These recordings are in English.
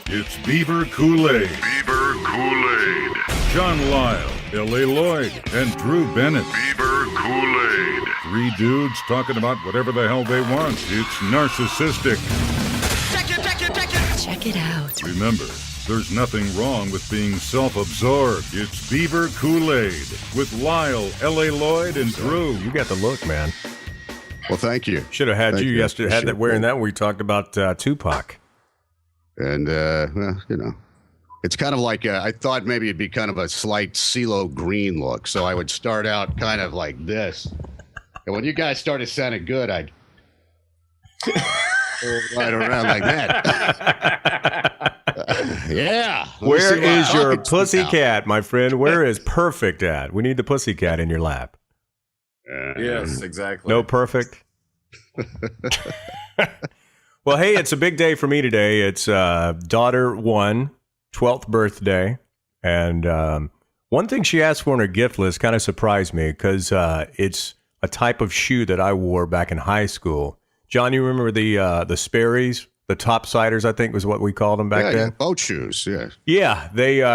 It's Beaver Kool-Aid. Beaver Kool-Aid. John Lisle, L.A. Lloyd, and Drew Bennett. Beaver Kool-Aid. Three dudes talking about whatever the hell they want. It's narcissistic. Check it out. Remember, there's nothing wrong with being self-absorbed. It's Beaver Kool-Aid with Lisle, L.A. Lloyd, and Drew. You got the look, man. Well, thank you. Should have had Thank you yesterday. Had Sure. that wearing that when we talked about Tupac. And, well, you know, it's kind of like, I thought maybe it'd be kind of a slight CeeLo Green look. So I would start out kind of like this. And when you guys started sounding good, I'd go right around like that. Yeah. Where is your pussycat, my friend? Where is perfect at? We need the pussycat in your lap. Yes, exactly. No perfect? Well, hey, it's a big day for me today. It's daughter 1, 12th birthday. And one thing she asked for in her gift list kind of surprised me because it's a type of shoe that I wore back in high school. John, you remember the Sperry's? The topsiders, I think, was what we called them back then. Yeah, boat shoes, yeah. Yeah,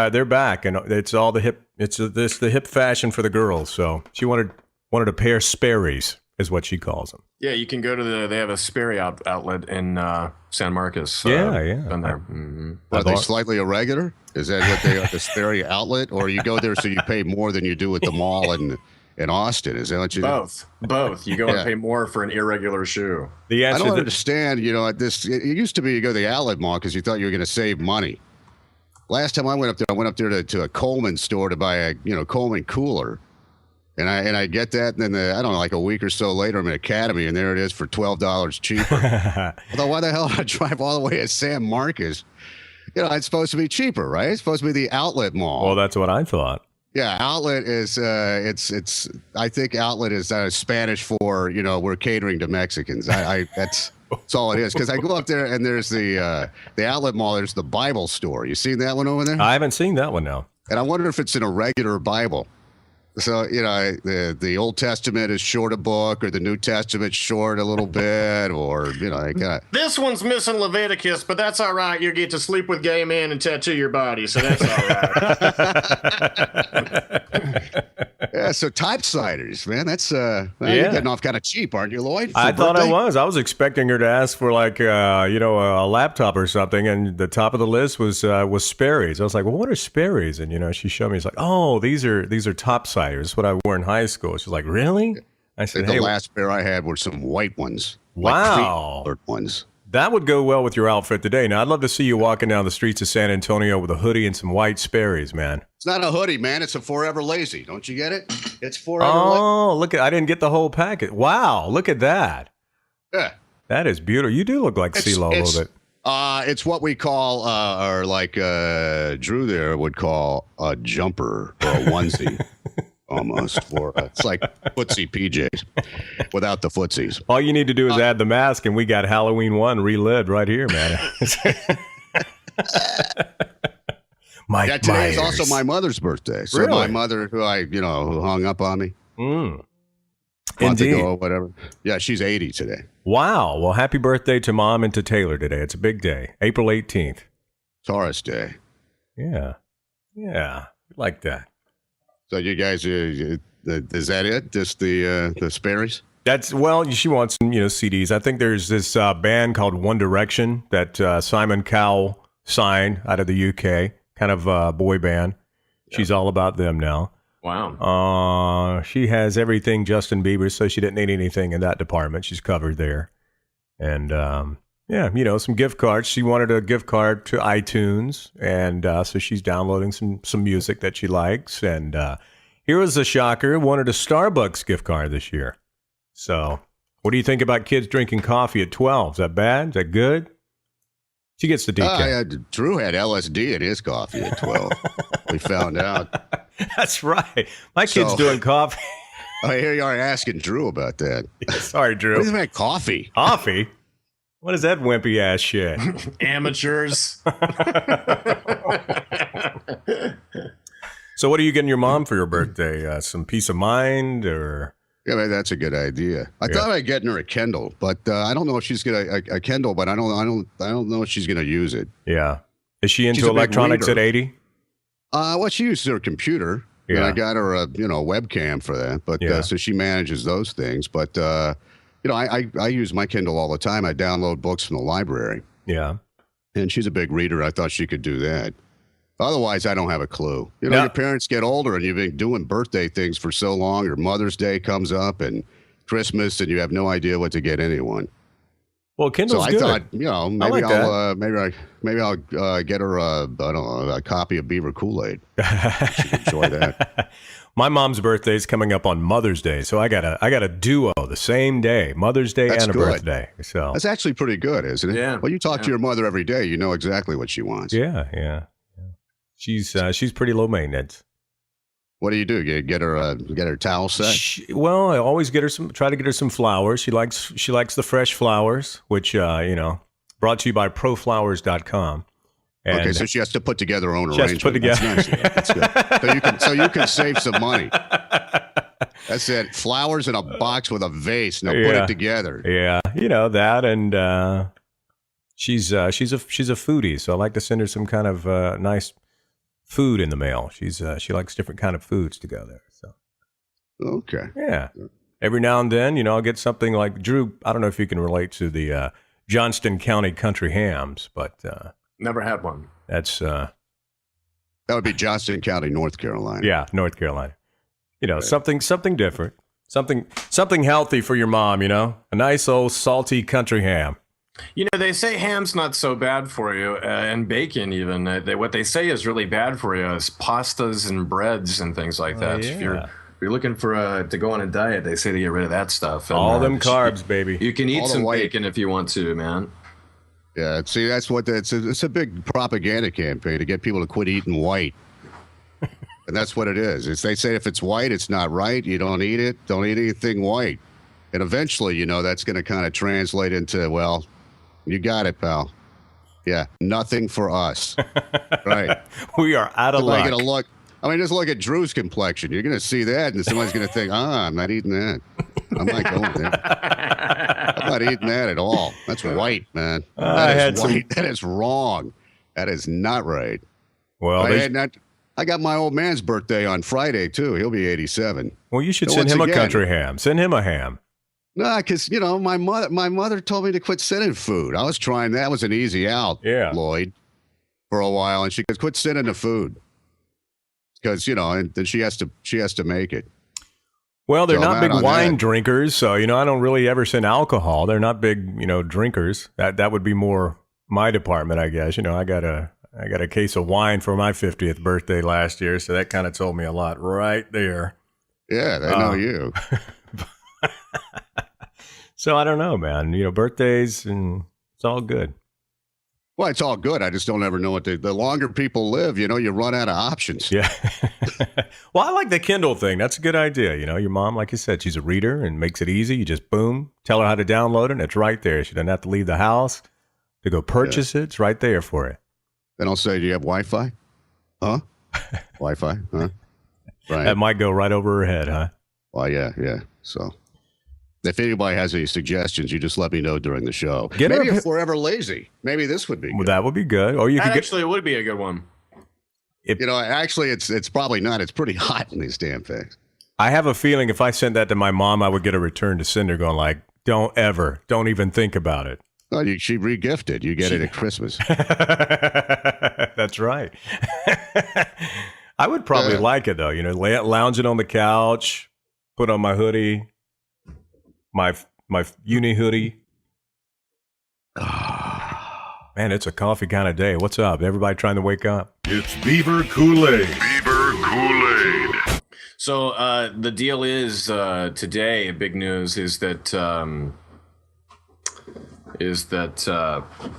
they're back, and it's all the hip. It's the hip fashion for the girls. So she wanted a pair of Sperry's, is what she calls them. Yeah, you can go to they have a Sperry outlet in San Marcos. Yeah. Been there. Mm-hmm. Are they slightly irregular? Is that what they are, the Sperry outlet? Or you go there so you pay more than you do at the mall in Austin? Is that what you do? Both. You go and pay more for an irregular shoe. The answer I don't understand, you know, it used to be you go to the outlet mall because you thought you were going to save money. Last time I went up there to a Coleman store to buy a, Coleman cooler. And I get that, and then I don't know, like a week or so later, I'm in Academy, and there it is for $12 cheaper. Although, why the hell would I drive all the way to San Marcos? It's supposed to be cheaper, right? It's supposed to be the outlet mall. Well, that's what I thought. Yeah, outlet is it's. I think outlet is Spanish for we're catering to Mexicans. That's all it is. Because I go up there and there's the outlet mall. There's the Bible store. You seen that one over there? I haven't seen that one now. And I wonder if it's in a regular Bible. So the Old Testament is short a book, or the New Testament short a little bit, or This one's missing Leviticus, but that's all right. You get to sleep with gay men and tattoo your body, so that's all right. Yeah, so typesiders, man, that's you're getting off kind of cheap, aren't you, Lloyd? I thought I was. I was expecting her to ask for like a laptop or something, and the top of the list was Sperry's. I was like, well, what are Sperry's? And she showed me. It's like, oh, these are topsiders. That's what I wore in high school. She's like, really? I said, the last pair I had were some white ones. Wow, like ones. That would go well with your outfit today. Now, I'd love to see you walking down the streets of San Antonio with a hoodie and some white Sperry's, man. It's not a hoodie, man. It's a Forever Lazy. Don't you get it? It's Forever Lazy. Oh, look I didn't get the whole packet. Wow, look at that. Yeah. That is beautiful. You do look like CeeLo a little bit. It's what we call, or like Drew there would call a jumper or a onesie. Almost it's like footsie PJs without the footsies. All you need to do is add the mask, and we got Halloween 1 relived right here, man. Today is also my mother's birthday. So really? My mother, who who hung up on me. Indeed. Ago or whatever. Yeah, she's 80 today. Wow. Well, happy birthday to Mom and to Taylor today. It's a big day. April 18th. Taurus Day. Yeah. Yeah. Like that. So you guys, is that it? Just the Sperry's? She wants some, CDs. I think there's this band called One Direction that Simon Cowell signed out of the UK, kind of boy band. Yeah. She's all about them now. Wow. She has everything Justin Bieber, so she didn't need anything in that department. She's covered there. And some gift cards. She wanted a gift card to iTunes, and so she's downloading some music that she likes. And here was a shocker: wanted a Starbucks gift card this year. So, what do you think about kids drinking coffee at 12? Is that bad? Is that good? She gets the decaf. Drew had LSD in his coffee at 12. We found out. That's right. My kid's doing coffee. Here you are asking Drew about that. Sorry, Drew. What do you mean coffee? Coffee? What is that wimpy ass shit? Amateurs. So what are you getting your mom for your birthday? Some peace of mind, or? Yeah, man, that's a good idea. I thought I'd get her a Kindle, but I don't know if she's gonna a Kindle, but I don't know if she's gonna use it. Yeah. Is she She's into a big electronics reader. at 80? Well, she uses her computer. And Yeah. I got her a webcam for that. But Yeah. so she manages those things. But I use my Kindle all the time. I download books from the library. Yeah. And she's a big reader. I thought she could do that. Otherwise, I don't have a clue. No. Your parents get older and you've been doing birthday things for so long, or Mother's Day comes up and Christmas, and you have no idea what to get anyone. Well, So Kindle's I good. thought, maybe like maybe I'll get her a copy of Beaver Kool-Aid. She'd enjoy that. My mom's birthday is coming up on Mother's Day, so I got a duo the same day, Mother's Day That's and a good. birthday. So That's actually pretty good, isn't it? Yeah. Well, you talk to your mother every day. You know exactly what she wants. yeah. She's pretty low maintenance. What do? You get her a towel set? Well, I always try to get her some flowers. She likes the fresh flowers, which brought to you by proflowers.com. And Okay, so she has to put together her own she has to put arrangement. together. That's good. So you can save some money. That's it. Flowers in a box with a vase. Now put Yeah. it together. Yeah, that, and she's a foodie, so I like to send her some kind of nice food in the mail. She likes different kind of foods to go there. So Okay. yeah, every now and then, I'll get something like Drew. I don't know if you can relate to the Johnston County country hams, but Never had one. that's That would be Johnston County, North Carolina. yeah, North Carolina. Something different, something healthy for your mom. A nice old salty country ham. They say ham's not so bad for you, and bacon even. What they say is really bad for you is pastas and breads and things like that. yeah. If you're looking for to go on a diet, they say to get rid of that stuff. And, All them carbs, baby. You can eat All the some white. bacon if you want to, man. Yeah. See, that's what it's a big propaganda campaign to get people to quit eating white. And that's what it is. They say if it's white, it's not right. You don't eat it. Don't eat anything white. And eventually, that's going to kind of translate into, well, you got it, pal. Yeah, nothing for us. Right. We are out of luck. Just look at Drew's complexion. You're going to see that, and somebody's going to think, I'm not eating that. I'm not going there. I'm not eating that at all. That's white, man. That is wrong. That is not right. Well, I got my old man's birthday on Friday, too. He'll be 87. well, you should So send once him a again- country ham. Send him a ham. No, because, my mother told me to quit sending food. I was trying. That was an easy out, Yeah. Lloyd, for a while. And she goes, quit sending the food. Because, and then she has to make it. Well, they're So I'm not big out on wine that. drinkers, so I don't really ever send alcohol. They're not big, drinkers. That would be more my department, I guess. I got a case of wine for my 50th birthday last year, so that kind of told me a lot right there. Yeah, they know you. So I don't know, man. Birthdays, and it's all good. Well, it's all good. I just don't ever know what the longer people live, you run out of options. Yeah. Well, I like the Kindle thing. That's a good idea. Your mom, like you said, she's a reader and makes it easy. You just boom, tell her how to download it, and it's right there. She doesn't have to leave the house to go purchase it. It's right there for you. Then I'll say, do you have Wi-Fi? Huh? Wi-Fi? Huh? Right. That might go right over her head, huh? Well, yeah. So if anybody has any suggestions, you just let me know during the show. Maybe if we're ever lazy, maybe this would be Well, good. that would be good. Or you That could get. actually would be a good one. Actually, it's probably not. It's pretty hot in these damn things. I have a feeling if I sent that to my mom, I would get a return to sender going like, don't even think about it. Oh, she re-gifted. You get it at Christmas. That's right. I would probably like it though. Lounging on the couch, put on my hoodie, my uni hoodie. Man, it's a coffee kind of day. What's up? Everybody trying to wake up? It's Beaver Kool-Aid. Beaver Kool-Aid. So the deal is today. Big news is that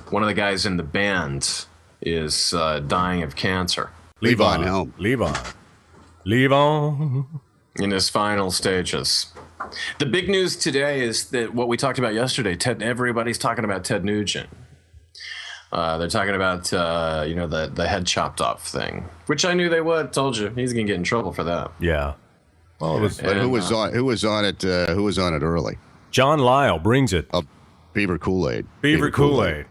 one of the guys in the band is dying of cancer Levon Helm. Levon. in his final stages. The big news today is that what we talked about yesterday. Everybody's talking about Ted Nugent. They're talking about the head chopped off thing, which I knew they would. Told you he's gonna get in trouble for that. Yeah. Well, it was But who was on it? Who was on it early? John Lisle brings it. Beaver Kool-Aid. Beaver Kool-Aid.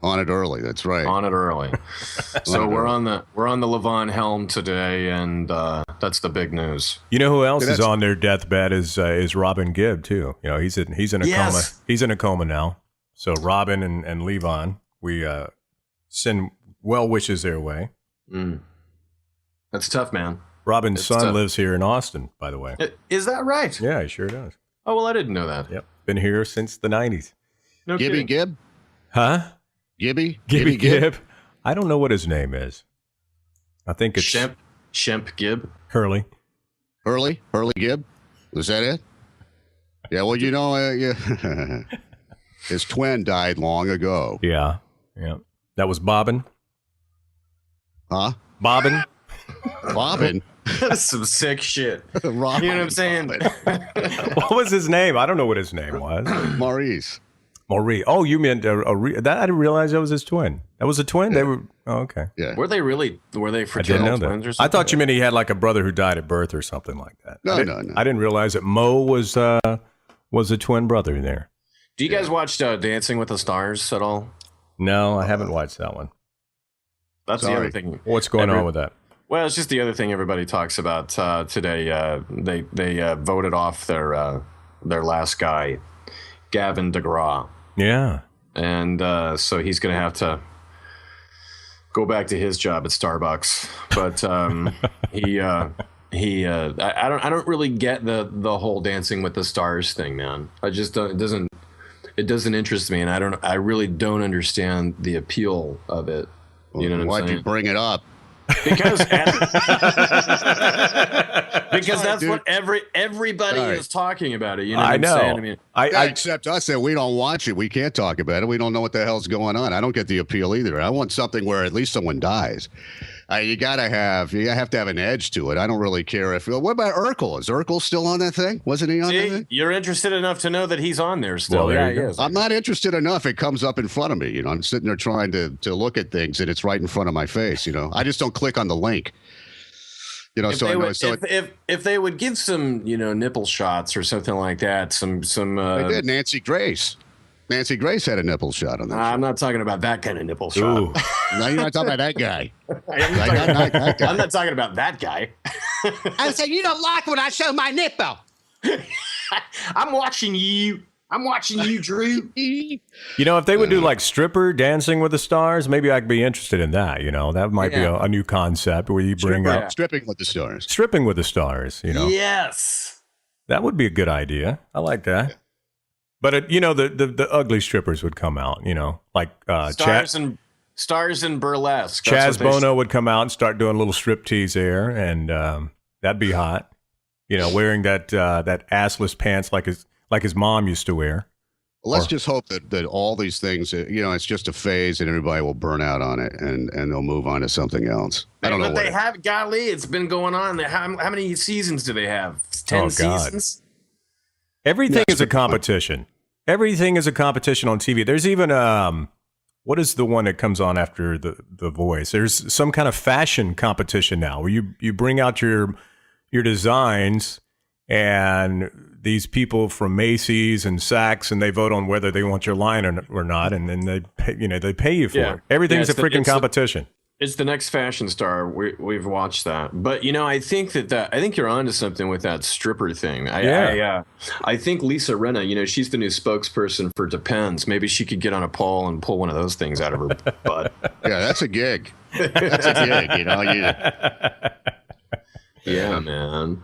On it early. That's right. On it early. So we're on the Levon Helm today, and that's the big news. You know who else is on their deathbed is Robin Gibb too. You know, he's in a coma. He's in a coma now. So Robin and Levon, we send well wishes their way. That's tough, man. Robin's son lives here in Austin, by the way. Is that right? Yeah, he sure does. Oh, well, I didn't know that. Yep. Been here since the 90s. No Gibby kidding. Gibb? Huh? Gibby Gibb? I don't know what his name is. I think it's Shemp Gibb. Hurley. Hurley Gibb? Was that it? Yeah, well, you know, his twin died long ago. Yeah. That was Bobbin. Huh? Bobbin? Bobbin? That's some sick shit. You know what I'm saying? What was his name? I don't know what his name was. Maurice. Oh, you meant that? I didn't realize that was his twin. That was a twin? Yeah. They were... Oh, okay. Yeah. Were they fraternal twins or something? I thought you meant he had like a brother who died at birth or something like that. No. I didn't realize that Mo was a twin brother in there. Do you guys watch Dancing with the Stars at all? No, I haven't watched that one. That's the other thing. What's going on with that? Well, it's just the other thing everybody talks about today. They voted off their last guy, Gavin DeGraw. Yeah. And so he's going to have to go back to his job at Starbucks. But I don't really get the whole Dancing with the Stars thing, man. I just don't. It doesn't interest me, and I really don't understand the appeal of it. You know what I'm saying? Why'd you bring it up? Because that's what everybody is talking about it. You know what I'm saying? I mean, except us that we don't watch it. We can't talk about it. We don't know what the hell's going on. I don't get the appeal either. I want something where at least someone dies. You have to have an edge to it. I don't really care if. What about Urkel? Is Urkel still on that thing? Wasn't he on that thing? You're interested enough to know that he's on there still. Well, yeah, he is. I'm not interested enough. It comes up in front of me. You know, I'm sitting there trying to look at things, and it's right in front of my face. You know, I just don't click on the link. You know, if they would give some, nipple shots or something like that, some. They did. Nancy Grace had a nipple shot on that. I'm not talking about that kind of nipple shot. Ooh. No, you're not talking about that guy. I'm not talking about that guy. I said, you don't like when I show my nipple. I'm watching you, Drew. You know, if they would do like stripper Dancing with the Stars, maybe I could be interested in that. You know, that might be a new concept where you bring up stripping with the stars. Stripping with the Stars. You know, yes, that would be a good idea. I like that. But the ugly strippers would come out. You know, like stars and burlesque. Chaz Bono would come out and start doing a little striptease there, and that'd be hot. You know, wearing that assless pants like his mom used to wear. Let's just hope that all these things, it's just a phase and everybody will burn out on it and they'll move on to something else. I don't know. But they have, golly, it's been going on. How many seasons do they have? 10 seasons? Everything is a competition. Everything is a competition on TV. There's even what is the one that comes on after the Voice? There's some kind of fashion competition now where you bring out your designs, and these people from Macy's and Saks, and they vote on whether they want your line or not, and then they pay you for it. Everything's a freaking competition. It's the next fashion star. We've watched that, but I think I think you're onto something with that stripper thing. I think Lisa Rinna, she's the new spokesperson for Depends. Maybe she could get on a pole and pull one of those things out of her butt. Yeah, that's a gig. That's a gig. Yeah, man.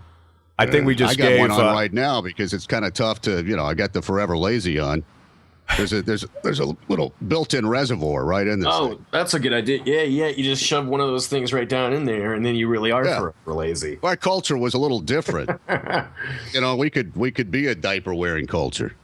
I think we just got one on right now because it's kind of tough to, I got the Forever Lazy on. There's a little built-in reservoir right in this. Oh, thing. That's a good idea. Yeah. You just shove one of those things right down in there, and then you really are forever lazy. Our culture was a little different. We could be a diaper-wearing culture.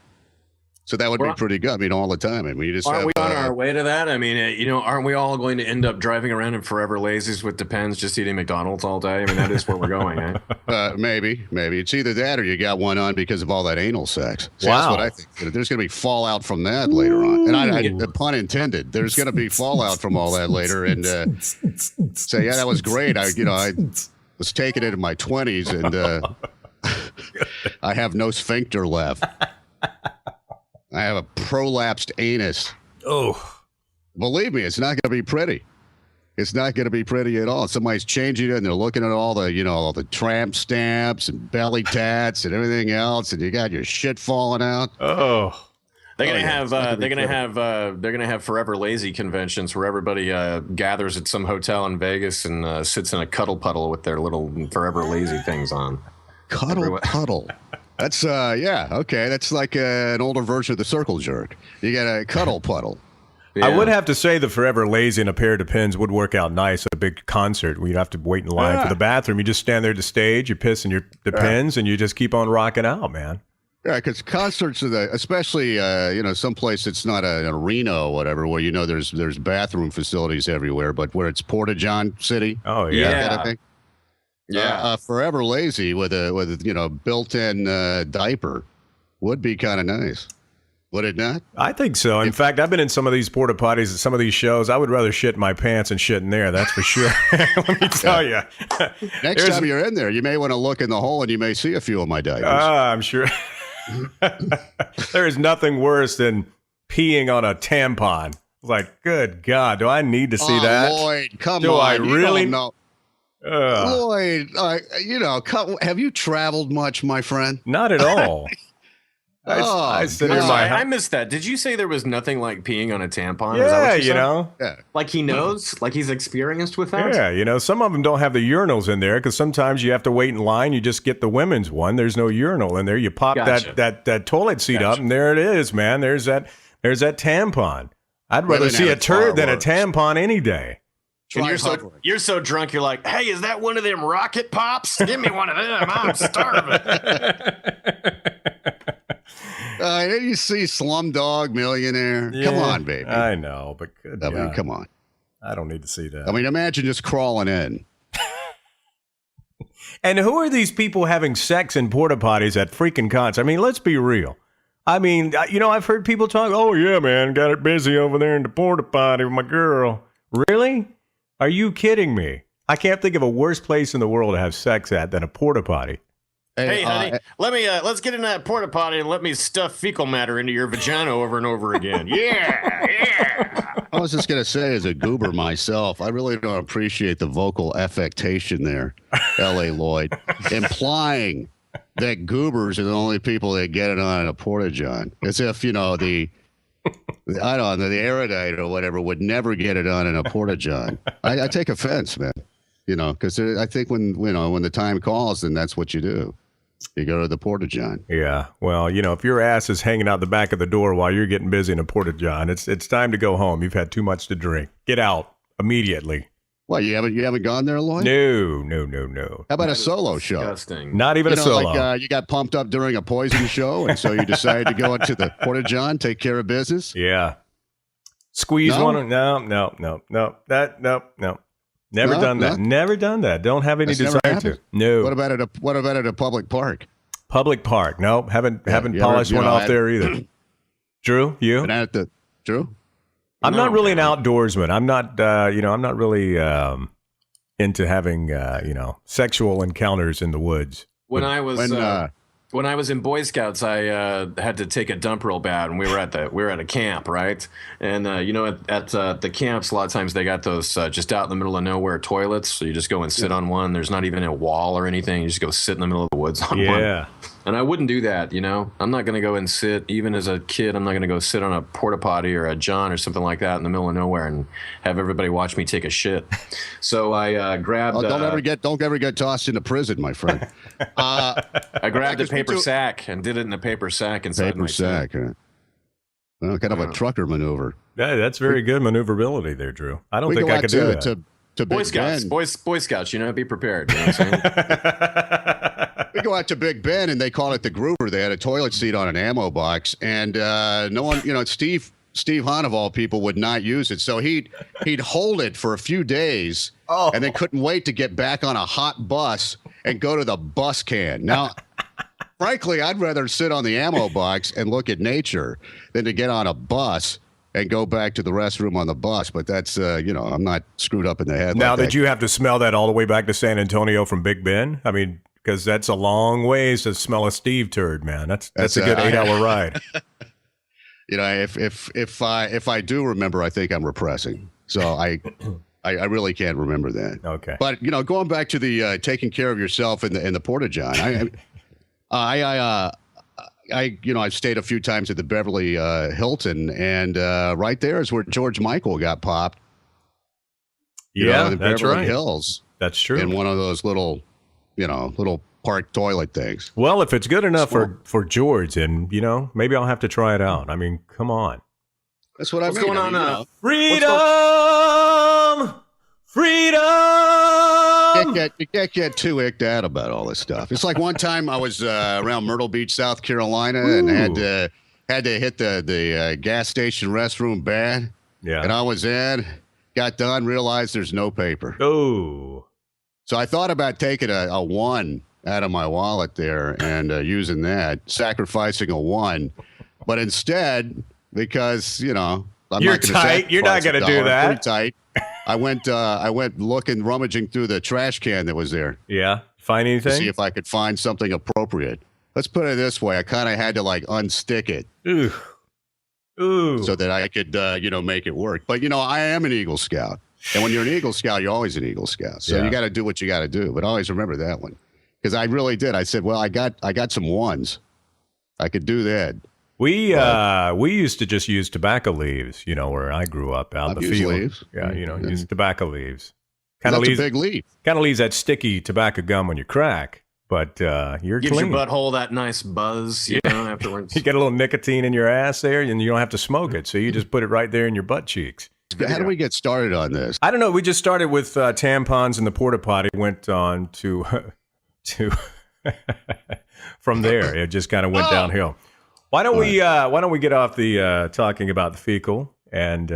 So that would be pretty good. I mean, all the time. I mean, aren't we on our way to that? I mean, aren't we all going to end up driving around in Forever Lazies with Depends, just eating McDonald's all day? I mean, that is where we're going, eh? Maybe. It's either that or you got one on because of all that anal sex. So wow. That's what I think. There's going to be fallout from that later on. And I pun intended. There's going to be fallout from all that later. And say, yeah, that was great. I was taking it in my 20s, and I have no sphincter left. I have a prolapsed anus. Oh, Believe me, it's not going to be pretty. It's not going to be pretty at all. Somebody's changing it, and they're looking at all the tramp stamps and belly tats and everything else, and you got your shit falling out. Oh. They're gonna have Forever Lazy conventions where everybody gathers at some hotel in Vegas and sits in a cuddle puddle with their little Forever Lazy things on. Puddle. That's okay. That's like an older version of the circle jerk. You got a cuddle puddle. Yeah. I would have to say the Forever Lazy and a pair of Depends would work out nice at a big concert where you'd have to wait in line for the bathroom. You just stand there at the stage, you piss in your Depends, and you just keep on rocking out, man. Yeah, because concerts are especially someplace that's not an arena or whatever, where there's bathroom facilities everywhere, but where it's Porta-John City. Oh yeah, kind of thing. Yeah, Forever Lazy with a built-in diaper would be kind of nice. Would it not? I think so. In fact, I've been in some of these porta potties at some of these shows. I would rather shit in my pants and shit in there. That's for sure. Let me tell you. Next time you're in there, you may want to look in the hole and you may see a few of my diapers. I'm sure. There is nothing worse than peeing on a tampon. Like, good God, do I need to see that? Lloyd, come do on. I really? No. Lloyd, have you traveled much, my friend? Not at all. I sit in my house. I missed that. Did you say there was nothing like peeing on a tampon? Yeah, Is that what you said? Yeah. Like he knows? Like he's experienced with that? Yeah, some of them don't have the urinals in there because sometimes you have to wait in line. You just get the women's one. There's no urinal in there. You pop that toilet seat up, and there it is, man. There's that tampon. I'd rather see a turd than a tampon any day. And you're so drunk, you're like, hey, is that one of them rocket pops? Give me one of them. I'm starving. You see Slumdog Millionaire. Yeah, come on, baby. I know, but good I mean, come on. I don't need to see that. I mean, imagine just crawling in. And who are these people having sex in porta potties at freaking concerts? I mean, let's be real. I mean, I've heard people talk, oh, yeah, man, got it busy over there in the porta potty with my girl. Really? Are you kidding me? I can't think of a worse place in the world to have sex at than a porta potty. Hey, honey, let's get in that porta potty and let me stuff fecal matter into your vagina over and over again. Yeah. I was just going to say, as a goober myself, I really don't appreciate the vocal affectation there, L.A. Lloyd, implying that goobers are the only people that get it on a porta-john. As if, the erudite or whatever would never get it on in a porta-john. I take offense, man, because I think when the time calls, then that's what you do. You go to the porta-john. Yeah. Well, if your ass is hanging out the back of the door while you're getting busy in a porta-john, it's time to go home. You've had too much to drink. Get out immediately. What, you haven't gone there, Lloyd? No. How about a solo show? Disgusting. Not even a solo. Like you got pumped up during a Poison show, and so you decided to go into the porta-john, take care of business? Yeah. Squeeze one. No. Never done that. Never done that. Don't have any desire to. No. What about at a public park? Public park. No, haven't polished one off there either. Drew, you? Drew? I'm not really an outdoorsman. I'm not. I'm not really into having sexual encounters in the woods. When I was in Boy Scouts, I had to take a dump real bad, and we were at a camp, right? And at the camps, a lot of times they got those just out in the middle of nowhere toilets. So you just go and sit on one. There's not even a wall or anything. You just go sit in the middle of the woods on one. Yeah. And I wouldn't do that, I'm not going to go and sit, even as a kid, I'm not going to go sit on a porta potty or a john or something like that in the middle of nowhere and have everybody watch me take a shit. So I grabbed... don't ever get tossed into prison, my friend. I grabbed a paper sack and did it in a paper sack inside my sack. Huh? Well, kind of a trucker maneuver. Yeah, that's very good maneuverability there, Drew. I don't think I could do that. To Boy Big Scouts, Ben. Boy Scouts, be prepared. You know what I'm saying? We go out to Big Ben, and they call it the Groover. They had a toilet seat on an ammo box, and no one, Steve Hahn of all people would not use it, so he'd hold it for a few days, and then couldn't wait to get back on a hot bus and go to the bus can. Now, frankly, I'd rather sit on the ammo box and look at nature than to get on a bus and go back to the restroom on the bus. But that's, I'm not screwed up in the head. Now, like did you have to smell that all the way back to San Antonio from Big Ben? I mean, because that's a long ways to smell a Steve turd, man. That's a good 8-hour ride. If I do remember, I think I'm repressing. So I really can't remember that. Okay. But going back to the taking care of yourself in the Porta-John, I've stayed a few times at the Beverly Hilton, and right there is where George Michael got popped. Yeah, the that's Beverly right. Hills. That's true. In one of those little park toilet things. Well, if it's good enough for George, and maybe I'll have to try it out. I mean, come on. That's what I mean. What's going on? Freedom! You can't get too icked out about all this stuff. It's like one time I was around Myrtle Beach, South Carolina, and had to hit the gas station restroom bad. Yeah. And I was in, got done, realized there's no paper. Oh. So I thought about taking a one out of my wallet there and using that, sacrificing a one. But instead, because, I'm You're not gonna tight. You're not sacrifice going to do $1, that. pretty tight. I went rummaging through the trash can that was there Yeah. Find to anything? see if I could find something appropriate. Let's put it this way. I kind of had to unstick it Ooh. so that I could, make it work. But, I am an Eagle Scout. And when you're an Eagle Scout, you're always an Eagle Scout. So you got to do what you got to do. But always remember that one. Because I really did. I said, well, I got some ones. I could do that. We used to just use tobacco leaves, where I grew up out in the field. Leaves. Yeah, use tobacco leaves. That's a big leaf. Kind of leaves that sticky tobacco gum when you crack, but you're Gives clean. your butthole that nice buzz, afterwards. You get a little nicotine in your ass there, and you don't have to smoke it, so you just put it right there in your butt cheeks. How do we get started on this? I don't know. We just started with tampons and the Porta-Potty, went on to from there. It just kind of went downhill. Why don't we get off the talking about the fecal and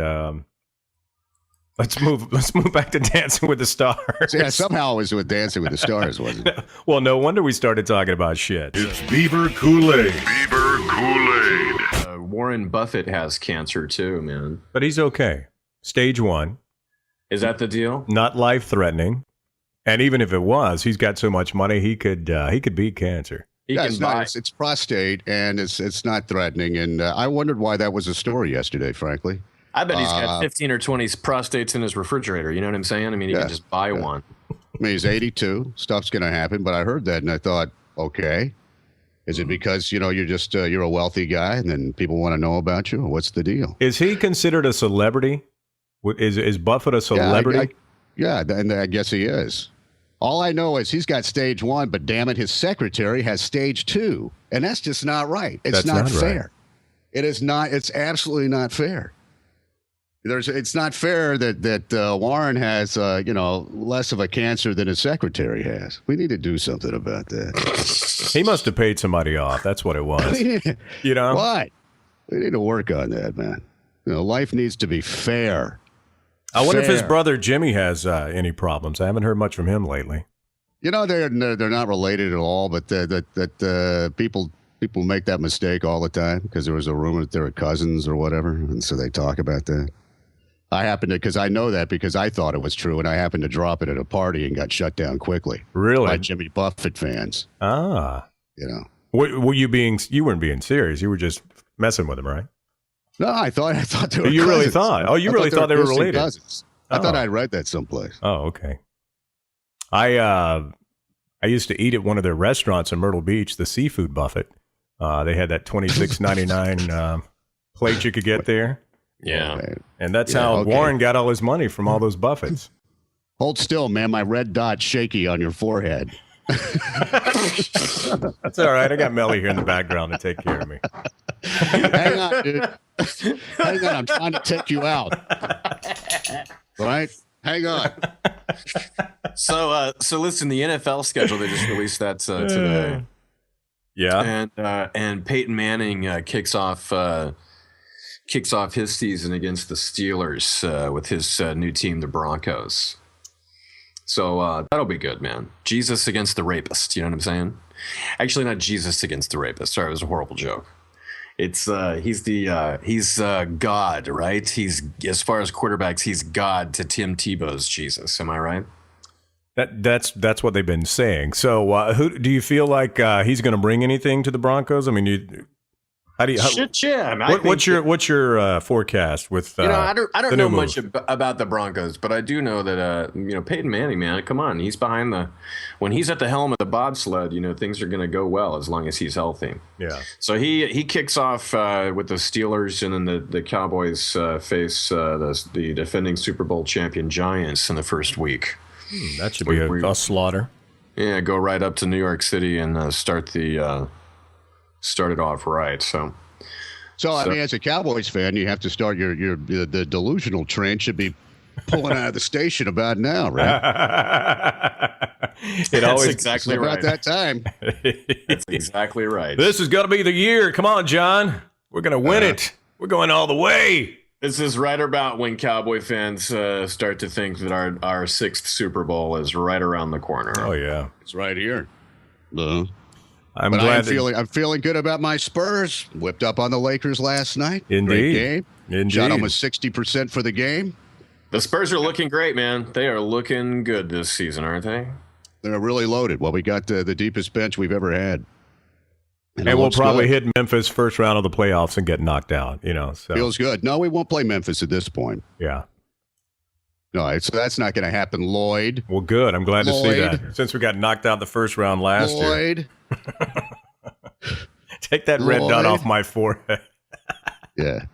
let's move back to Dancing with the Stars. Yeah, somehow it was with Dancing with the Stars, wasn't it? Well, no wonder we started talking about shit. It's Beaver Kool-Aid. Beaver Kool-Aid. Warren Buffett has cancer too, man. But he's okay. Stage 1. Is that the deal? Not life-threatening. And even if it was, he's got so much money he could beat cancer. It's prostate, and it's not threatening. And I wondered why that was a story yesterday, frankly. I bet he's got 15 or 20 prostates in his refrigerator. You know what I'm saying? I mean, he can just buy one. I mean, he's 82. Stuff's going to happen. But I heard that, and I thought, okay, is it because, you're just you're a wealthy guy, and then people want to know about you? What's the deal? Is he considered a celebrity? Is Buffett a celebrity? And I guess he is. All I know is he's got stage 1, but damn it, his secretary has stage 2. And that's just not right. It's not fair. Right. It is not. It's absolutely not fair. It's not fair that Warren has, less of a cancer than his secretary has. We need to do something about that. He must have paid somebody off. That's what it was. What? We need to work on that, man. Life needs to be fair. I wonder if his brother Jimmy has any problems. I haven't heard much from him lately. They're not related at all, but people make that mistake all the time because there was a rumor that they were cousins or whatever, and so they talk about that. Because I know that because I thought it was true, and I happened to drop it at a party and got shut down quickly. Really? By Jimmy Buffett fans. Ah. Were you weren't being serious? You were just messing with him, right? No, I thought they were. You cousins. really thought? Oh, you really thought they were related? Cousins. I thought I'd read that someplace. Oh, okay. I used to eat at one of their restaurants in Myrtle Beach, the Seafood Buffet. They had that $26.99 plate you could get there. Yeah. Okay. And that's how Warren got all his money from all those Buffets. Hold still, man. My red dot shaky on your forehead. That's all right. I got Melly here in the background to take care of me. Hang on, dude. Hang on. I'm trying to take you out. All right? Hang on. So listen, the NFL schedule, they just released that today. Yeah. And Peyton Manning kicks off his season against the Steelers with his new team, the Broncos. So that'll be good, man. Jesus against the rapist. You know what I'm saying? Actually, not Jesus against the rapist. Sorry, it was a horrible joke. It's he's God, right? He's, as far as quarterbacks, he's God to Tim Tebow's Jesus. Am I right? That's what they've been saying. So, who do you feel like he's going to bring anything to the Broncos? I mean, How do you? Shit, yeah. What's your forecast with? I don't know much move? about the Broncos, but I do know that Peyton Manning, man, come on, he's behind when he's at the helm of the bobsled. Things are going to go well as long as he's healthy. Yeah. So he kicks off with the Steelers, and then the Cowboys face the defending Super Bowl champion Giants in the first week. That should be a slaughter. Yeah, go right up to New York City and start it off right. So I mean, as a Cowboys fan, you have to start the delusional train should be pulling out of the station about now, right? That's exactly right. About that time. That's exactly right. This is going to be the year. Come on, John. We're going to win it. We're going all the way. This is right about when Cowboy fans start to think that our sixth Super Bowl is right around the corner. Oh yeah, it's right here. I'm glad. I'm feeling good about my Spurs. Whipped up on the Lakers last night. Indeed. Great game. Indeed. Shot almost 60% for the game. The Spurs are looking great, man. They are looking good this season, aren't they? They're really loaded. Well, we got the deepest bench we've ever had. And we'll probably hit Memphis first round of the playoffs and get knocked out, So. Feels good. No, we won't play Memphis at this point. Yeah. No, so that's not going to happen, Lloyd. Well, good. I'm glad to see that. Since we got knocked out the first round last year. Take that red dot off my forehead. Yeah.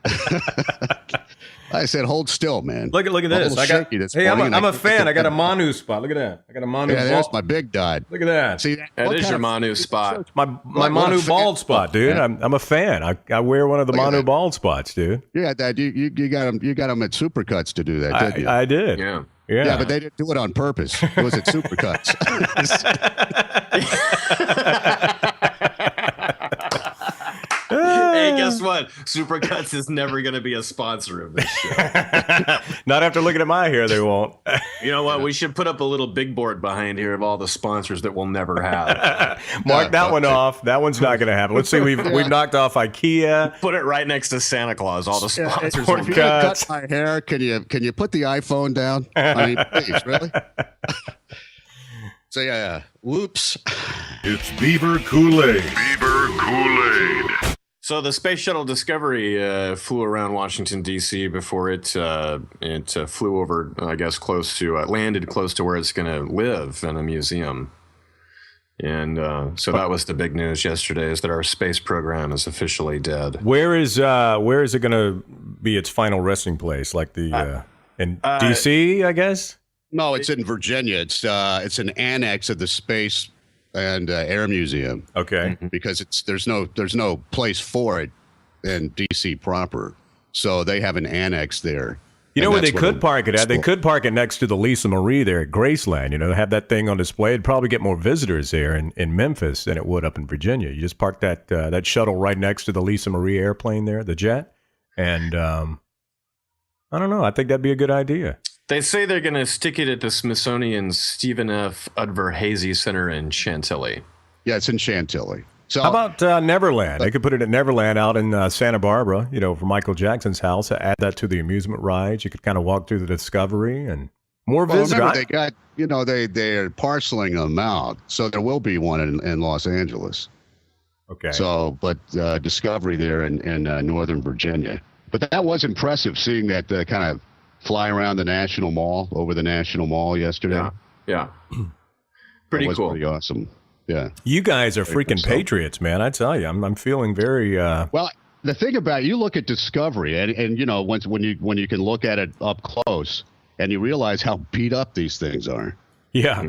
I said, hold still, man. Look at this. I'm a fan. I got a Manu spot. Look at that. I got a Manu. Yeah, that's my big dot. Look at that. See, that is your Manu spot. My Manu bald spot, dude. I'm a fan. I wear one of the Manu bald spots, dude. Yeah, Dad. You got them at Supercuts to do that, didn't you? I did. Yeah. Yeah, but they didn't do it on purpose. It was at Supercuts. Hey, guess what? Supercuts is never going to be a sponsor of this show. Not after looking at my hair, they won't. You know what? We should put up a little big board behind here of all the sponsors that we'll never have. Mark that one off. That one's not going to happen. Let's see. We've knocked off IKEA. Put it right next to Santa Claus. All the sponsors. If you cut my hair, can you put the iPhone down? I mean, please, really? So yeah, whoops. It's Beaver Kool-Aid. Beaver Kool-Aid. So the Space Shuttle Discovery flew around Washington, D.C. before it flew over, I guess, landed close to where it's going to live in a museum. And so that was the big news yesterday, is that our space program is officially dead. Where is it going to be its final resting place? Like in D.C., I guess? No, it's in Virginia. It's an annex of the Space and Air Museum. Okay. Because there's no place for it in DC proper, so they have an annex there. You know where they could park it at? They could park it next to the Lisa Marie there at Graceland. Have that thing on display. It'd probably get more visitors there in Memphis than it would up in Virginia. You just park that shuttle right next to the Lisa Marie airplane there, the jet, and I don't know. I think that'd be a good idea. They say they're going to stick it at the Smithsonian's Stephen F. Udvar-Hazy Center in Chantilly. Yeah, it's in Chantilly. So, how about Neverland? They could put it at Neverland out in Santa Barbara, for Michael Jackson's house. Add that to the amusement rides. You could kind of walk through the Discovery and more visitors. Remember, they got, they're parceling them out. So there will be one in Los Angeles. Okay. So, but Discovery there in Northern Virginia. But that was impressive, seeing that kind of fly around the National Mall, over the National Mall yesterday. Yeah. Pretty cool. Pretty awesome. Yeah. You guys are freaking patriots, man. I tell you, I'm feeling very. Well, the thing about it, you look at Discovery, and when you can look at it up close, and you realize how beat up these things are. Yeah.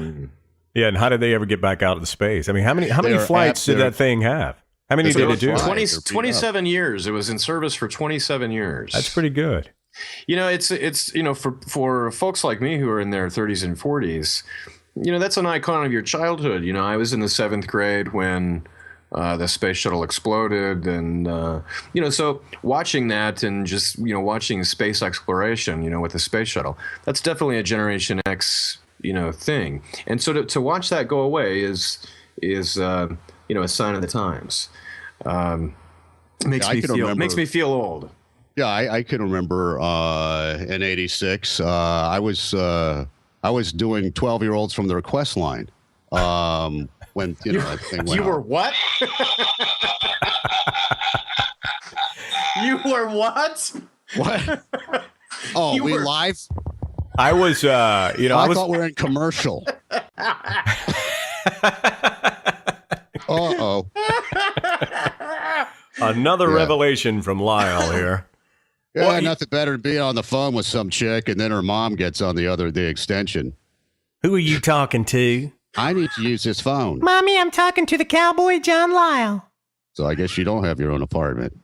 Yeah. And how did they ever get back out of the space? I mean, how many flights did that thing have? How many did it do? 27 years. It was in service for 27 years. That's pretty good. It's for folks like me who are in their 30s and 40s, that's an icon of your childhood. I was in the 7th grade when the space shuttle exploded, and so watching that and just watching space exploration, with the space shuttle, that's definitely a Generation X thing. And so to watch that go away is a sign of the times. Makes me feel old. Yeah, I can remember in '86. I was doing 12-year-olds from the request line. When that thing went you were on. what? You were what? What? Oh, You we were- live? I was, I thought we were in commercial. Uh-oh. Another revelation from Lisle here. Yeah, Well, nothing better than being on the phone with some chick, and then her mom gets on the extension. Who are you talking to? I need to use this phone. Mommy, I'm talking to the cowboy John Lisle. So I guess you don't have your own apartment.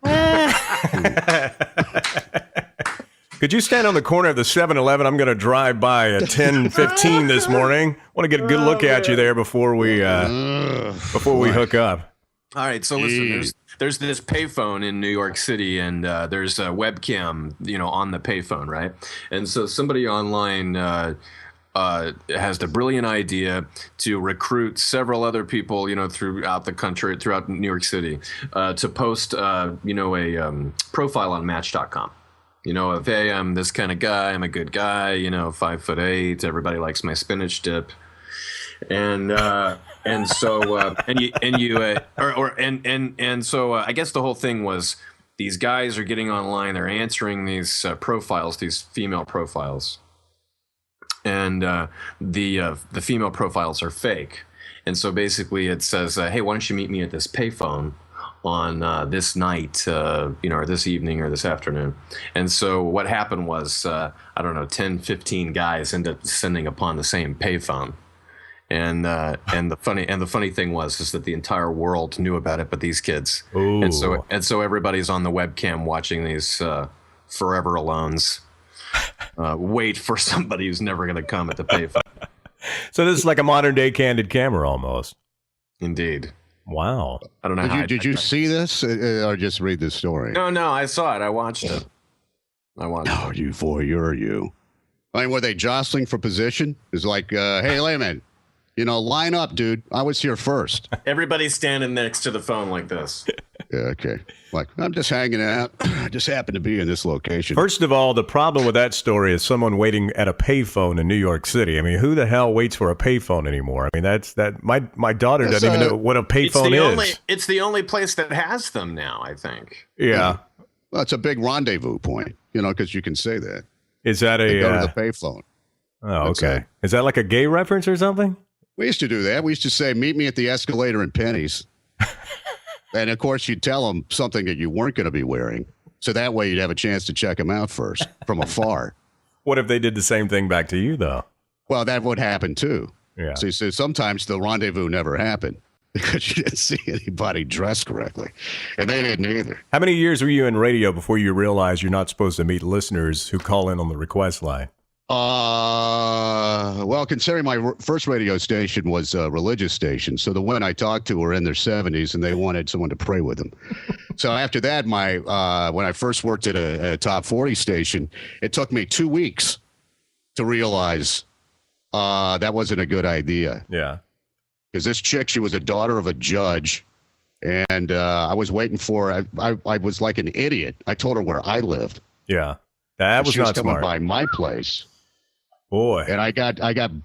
Could you stand on the corner of the 7-Eleven? I'm going to drive by at 10:15 this morning. Want to get a good look at you there before we hook up. All right, so listen, there's this payphone in New York City, and there's a webcam, on the payphone, right? And so somebody online has the brilliant idea to recruit several other people, throughout the country, throughout New York City, to post, a profile on Match.com. If hey, I'm this kind of guy, I'm a good guy, 5'8", everybody likes my spinach dip, and so I guess the whole thing was these guys are getting online, they're answering these profiles, these female profiles, and the female profiles are fake, and so basically it says, hey, why don't you meet me at this payphone on this night, or this evening or this afternoon. And so what happened was, 10, 15 guys ended up descending upon the same payphone. And the funny thing is that the entire world knew about it, but these kids. Ooh. And so everybody's on the webcam watching these forever alones wait for somebody who's never going to come at the payphone. So this is like a modern day candid camera almost. Indeed. Wow. I don't know. Did you see this or just read this story? No, I saw it. I watched it. Oh, you voyeur, you. I mean, were they jostling for position? It's like, hey, layman, line up, dude. I was here first. Everybody's standing next to the phone like this. Yeah, okay. Like, I'm just hanging out. I just happened to be in this location. First of all, the problem with that story is someone waiting at a payphone in New York City. I mean, who the hell waits for a payphone anymore? I mean, my daughter doesn't even know what a payphone is. It's the only place that has them now, I think. Yeah. Well, it's a big rendezvous point, because you can say that. Is that They go to the payphone. Oh, okay. Is that like a gay reference or something? We used to do that. We used to say, meet me at the escalator in Penny's. And, of course, you'd tell them something that you weren't going to be wearing. So that way you'd have a chance to check them out first from afar. What if they did the same thing back to you, though? Well, that would happen, too. Yeah. So sometimes the rendezvous never happened because you didn't see anybody dressed correctly. And they didn't either. How many years were you in radio before you realized you're not supposed to meet listeners who call in on the request line? Well, considering my first radio station was a religious station, so the women I talked to were in their 70s and they wanted someone to pray with them. So after that, when I first worked at a top 40 station, it took me 2 weeks to realize that wasn't a good idea. Yeah. Because this chick, she was a daughter of a judge, and I was waiting for her. I was like an idiot. I told her where I lived. Yeah. That was she was not coming smart. by my place. Boy. And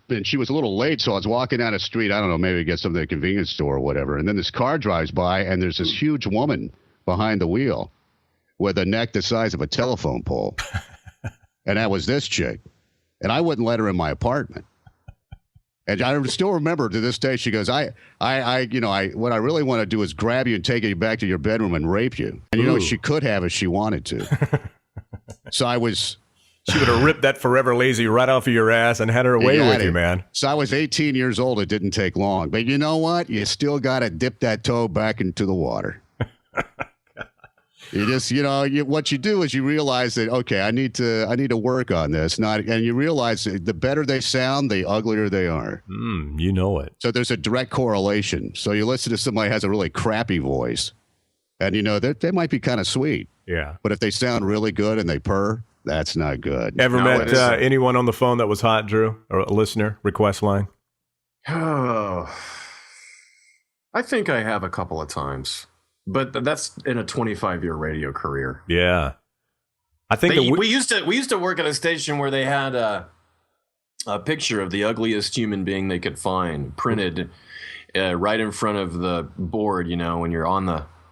and she was a little late, so I was walking down the street. I don't know, maybe to get something at a convenience store or whatever. And then this car drives by, and there's this huge woman behind the wheel with a neck the size of a telephone pole. And that was this chick. And I wouldn't let her in my apartment. And I still remember to this day, she goes, what I really want to do is grab you and take you back to your bedroom and rape you. And she could have if she wanted to. So She would have ripped that Forever Lazy right off of your ass and had her away with you, man. So I was 18 years old. It didn't take long. But you know what? You still got to dip that toe back into the water. You just, what you do is you realize that, okay, I need to work on this. And you realize that the better they sound, the uglier they are. You know it. So there's a direct correlation. So you listen to somebody who has a really crappy voice, and they might be kind of sweet. Yeah. But if they sound really good and they purr, that's not good. Ever met anyone on the phone that was hot, Drew? Or a listener request line? Oh, I think I have a couple of times, but that's in a 25-year radio career. Yeah, I think we used to work at a station where they had a picture of the ugliest human being they could find printed right in front of the board. When you're on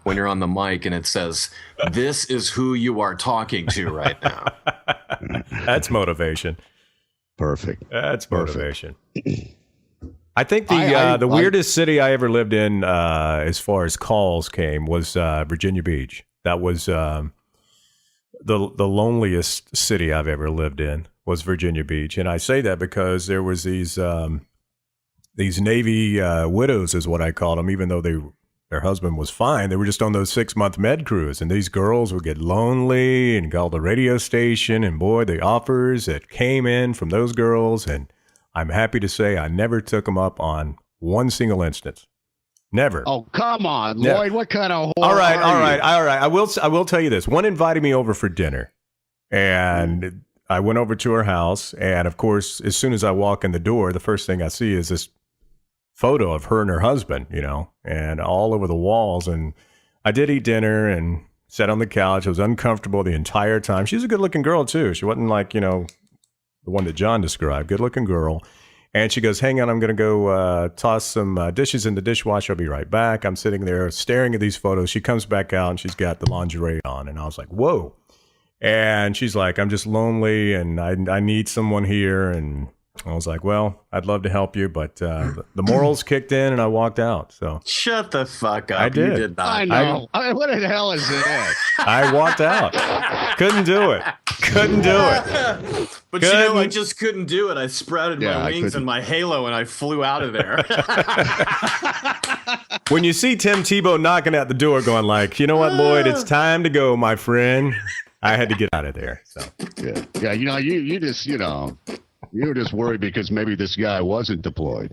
when you're on the mic and it says, "This is who you are talking to right now." That's motivation. Perfect. That's motivation. I think the weirdest city I ever lived in, as far as calls came, was Virginia Beach. That was the loneliest city I've ever lived in, was Virginia Beach, and I say that because there was these Navy widows, is what I called them, even though their husband was fine. They were just on those 6-month med crews, and these girls would get lonely and call the radio station, and boy, the offers that came in from those girls, and I'm happy to say I never took them up on one single instance. Never. Oh, come on, Never. Lloyd. What kind of whore all right. are you? I will tell you this. One invited me over for dinner, and I went over to her house, and of course, as soon as I walk in the door, the first thing I see is this photo of her and her husband, and all over the walls. And I did eat dinner and sat on the couch. I was uncomfortable the entire time. She's a good-looking girl too. She wasn't like, the one that John described. Good-looking girl. And she goes, "Hang on, I'm going to go toss some dishes in the dishwasher. I'll be right back." I'm sitting there staring at these photos. She comes back out and she's got the lingerie on. And I was like, whoa. And she's like, "I'm just lonely and I need someone here." And I was like, "Well, I'd love to help you," but the morals kicked in and I walked out. So shut the fuck up. I did. You did not. I know. What the hell is that? I walked out. Couldn't do it. But I just couldn't do it. I sprouted my wings and my halo and I flew out of there. When you see Tim Tebow knocking at the door going like, "You know what, Lloyd, it's time to go, my friend," I had to get out of there. So Yeah. You just, you were just worried because maybe this guy wasn't deployed.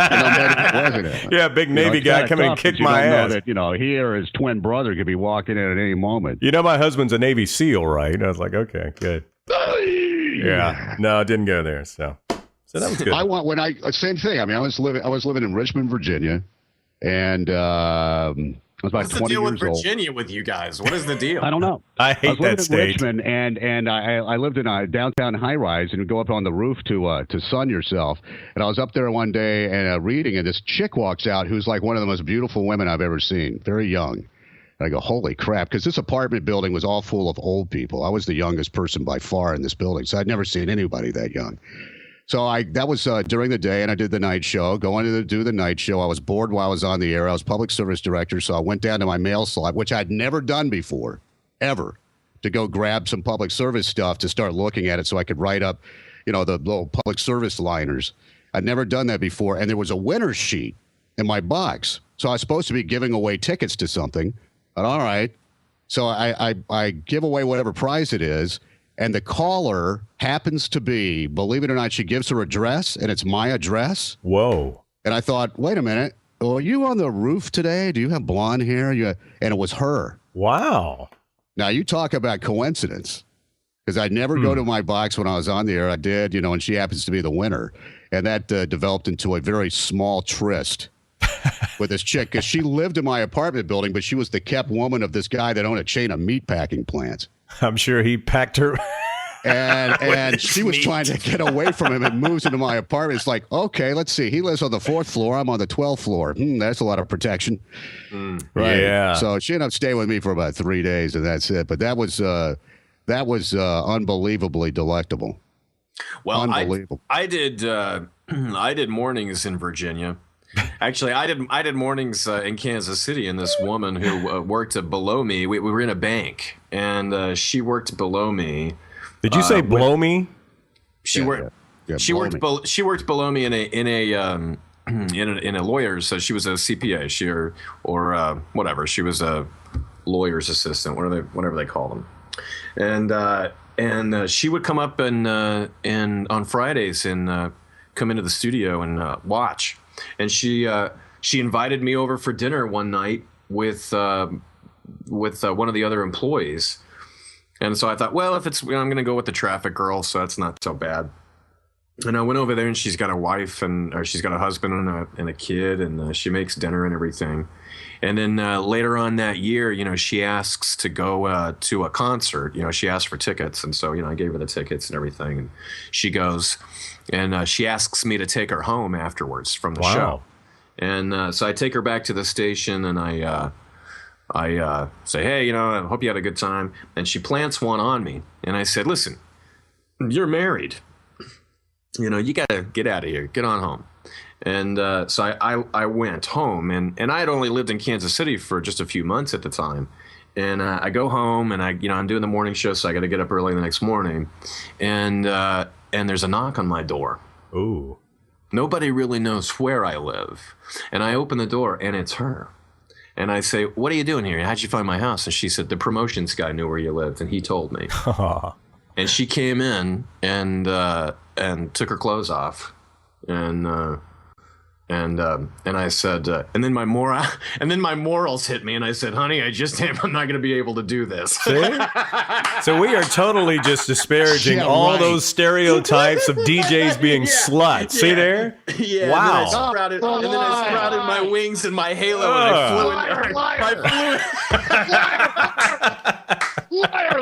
Yeah, big Navy guy coming and kick my ass. That, he or his twin brother could be walking in at any moment. My husband's a Navy SEAL, right? And I was like, okay, good. Yeah, no, I didn't go there. So that was good. Same thing. I mean, I was living in Richmond, Virginia, and I was about 20 years old. What's the deal with Virginia with you guys? What is the deal? I don't know. I hate that state. I was living in Richmond, and I lived in a downtown high-rise, and would go up on the roof to sun yourself. And I was up there one day and reading, and this chick walks out who's like one of the most beautiful women I've ever seen, very young. And I go, holy crap, because this apartment building was all full of old people. I was the youngest person by far in this building, so I'd never seen anybody that young. So that was during the day, and I did the night show. Going to do the night show, I was bored while I was on the air. I was public service director, so I went down to my mail slot, which I'd never done before, ever, to go grab some public service stuff to start looking at it so I could write up, the little public service liners. I'd never done that before, and there was a winner's sheet in my box. So I was supposed to be giving away tickets to something, but all right. So I give away whatever prize it is. And the caller happens to be, believe it or not, she gives her address, and it's my address. Whoa. And I thought, wait a minute. Are you on the roof today? Do you have blonde hair? And it was her. Wow. Now, you talk about coincidence. Because I'd never go to my box when I was on the air. I did, and she happens to be the winner. And that developed into a very small tryst with this chick. Because she lived in my apartment building, but she was the kept woman of this guy that owned a chain of meatpacking plants. I'm sure he packed her. And she was trying to get away from him and moves into my apartment. It's like, okay, let's see. He lives on the 4th floor. I'm on the 12th floor. That's a lot of protection. Right. Yeah. So she ended up staying with me for about 3 days, and that's it. But that was unbelievably delectable. Well, unbelievable. I did mornings in Virginia. Actually, I did mornings in Kansas City, and this woman who worked below me, we were in a bank, and she worked below me. Did you say below me? She worked. Yeah, she worked below me in a lawyer's. So she was a CPA, or whatever. She was a lawyer's assistant, whatever they call them, and she would come up and on Fridays and come into the studio and watch. And she invited me over for dinner one night with one of the other employees. And so I thought, well, if it's, I'm going to go with the traffic girl, so that's not so bad. And I went over there, and she's got a wife, or she's got a husband and a kid, and she makes dinner and everything. And then later on that year, she asks to go to a concert. She asked for tickets, and so I gave her the tickets and everything. And she goes, and she asks me to take her home afterwards from the show. And so I take her back to the station, and I say, hey, I hope you had a good time. And she plants one on me. And I said, listen, you're married. You got to get out of here. Get on home. And so I went home. And I had only lived in Kansas City for just a few months at the time. And I go home and I'm doing the morning show, so I got to get up early the next morning. And there's a knock on my door. Ooh. Nobody really knows where I live. And I open the door and it's her. And I say, what are you doing here? How'd you find my house? And she said, the promotions guy knew where you lived and he told me. And she came in and took her clothes off. And I said, and then my morals hit me, and I said, honey, I'm not going to be able to do this. See? So we are totally just disparaging all those stereotypes of DJs being sluts. See there? Yeah. Wow. And then I sprouted my wings and my halo, and I flew.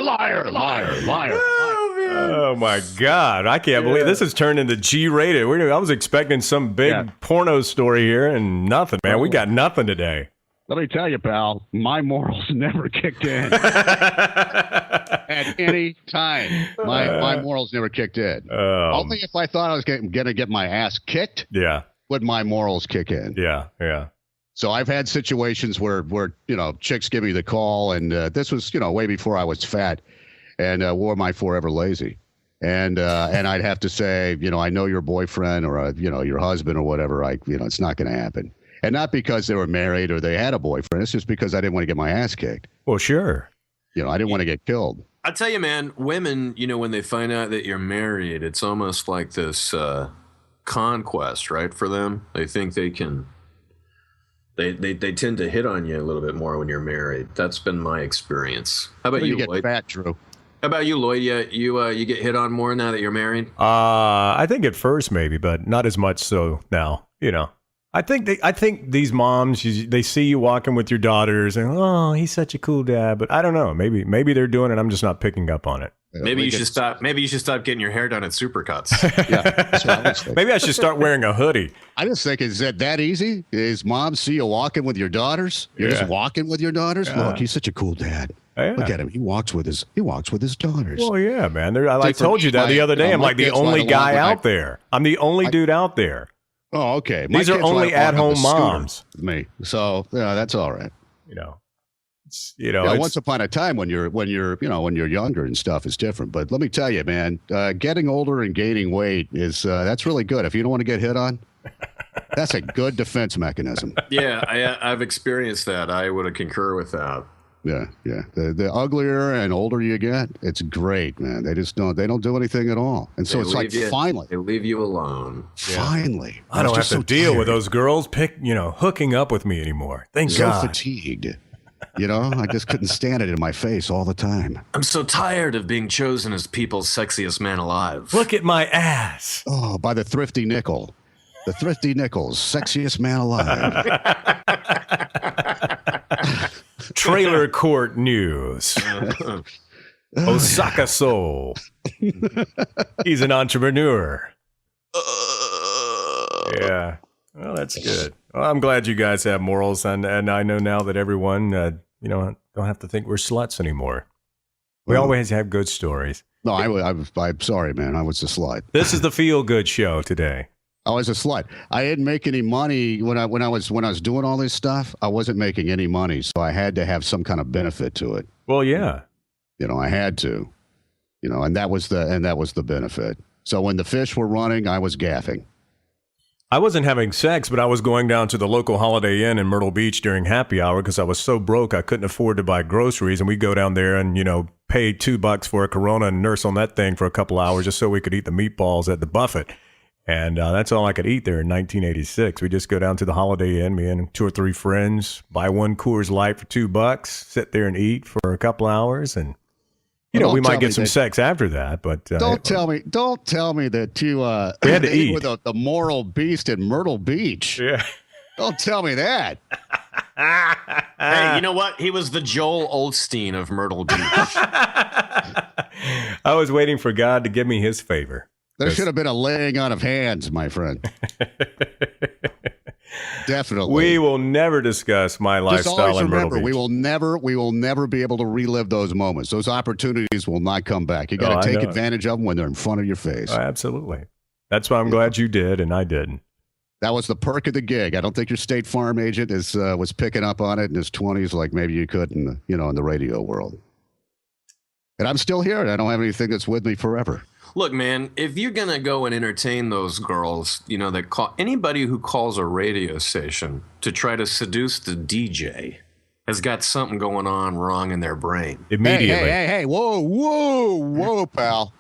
Liar. Oh my God! I can't believe this has turned into G-rated. I was expecting some big porno story here, and nothing, man. We got nothing today. Let me tell you, pal, my morals never kicked in at any time. My morals never kicked in. Only if I thought I was going to get my ass kicked. Yeah. Would my morals kick in? Yeah. So I've had situations where chicks give me the call, and this was way before I was fat. And wore my forever lazy, and I'd have to say, I know your boyfriend or your husband or whatever. It's not going to happen, and not because they were married or they had a boyfriend. It's just because I didn't want to get my ass kicked. Well, sure. I didn't want to get killed. I tell you, man, women, when they find out that you're married, it's almost like this conquest, right? For them, they think they can. They tend to hit on you a little bit more when you're married. That's been my experience. How about you, get Lloyd? fat, Drew? How about you, Lloyd? You get hit on more now that you're married? I think at first maybe, but not as much so now. I think these moms, they see you walking with your daughters, and he's such a cool dad. But I don't know. Maybe they're doing it. I'm just not picking up on it. Maybe you should stop. Maybe you should stop getting your hair done at Supercuts. That's what I was thinking. Maybe I should start wearing a hoodie. I just think, is that easy? Is mom see you walking with your daughters? You're just walking with your daughters? Yeah. Look, he's such a cool dad. Yeah. Look at him. He walks with his daughters. Well, yeah, man. I told you that the other day. I'm like the only guy out there. I'm the only dude out there. Oh, okay. These are only at-home moms. Me. So that's all right. Once upon a time when you're younger and stuff is different. But let me tell you, man, getting older and gaining weight that's really good. If you don't want to get hit on, that's a good defense mechanism. Yeah, I've experienced that. I would concur with that. Yeah. The uglier and older you get, it's great, man. They don't do anything at all. And so it's like, finally. They leave you alone. Finally. I don't have to deal with those girls hooking up with me anymore. Thank God. So fatigued. I just couldn't stand it in my face all the time. I'm so tired of being chosen as people's sexiest man alive. Look at my ass. Oh, by the Thrifty Nickel. The Thrifty Nickel's sexiest man alive. Trailer court news. Osaka Soul. He's an entrepreneur. Yeah. Well, that's good. Well, I'm glad you guys have morals, and I know now that everyone, don't have to think we're sluts anymore. We always have good stories. No, I'm sorry, man. I was a slut. This is the Feel Good Show today. I was a slut. I didn't make any money when I was doing all this stuff. I wasn't making any money, so I had to have some kind of benefit to it. Well, yeah. I had to. And that was the benefit. So when the fish were running, I was gaffing. I wasn't having sex, but I was going down to the local Holiday Inn in Myrtle Beach during happy hour because I was so broke I couldn't afford to buy groceries, and we'd go down there and pay $2 for a Corona and nurse on that thing for a couple hours just so we could eat the meatballs at the Buffett. And that's all I could eat there in 1986. We just go down to the Holiday Inn, me and 2 or 3 friends, buy one Coors Light for $2, sit there and eat for a couple hours, and we might get some sex after that. But don't tell me that you we had to eat with the moral beast in Myrtle Beach. Yeah, don't tell me that. Hey, you know what? He was the Joel Osteen of Myrtle Beach. I was waiting for God to give me his favor. There should have been a laying on of hands, my friend. Definitely. We will never discuss my Just lifestyle always in Myrtle remember, Beach. we will never be able to relive those moments. Those opportunities will not come back. You got to take advantage of them when they're in front of your face. Absolutely. That's why I'm glad you did and I didn't. That was the perk of the gig. I don't think your State Farm agent was picking up on it in his 20s like maybe you could in the radio world. And I'm still here. And I don't have anything that's with me forever. Look, man, if you're going to go and entertain those girls, that call anybody who calls a radio station to try to seduce the DJ has got something going on wrong in their brain. Immediately. Hey. Whoa, pal.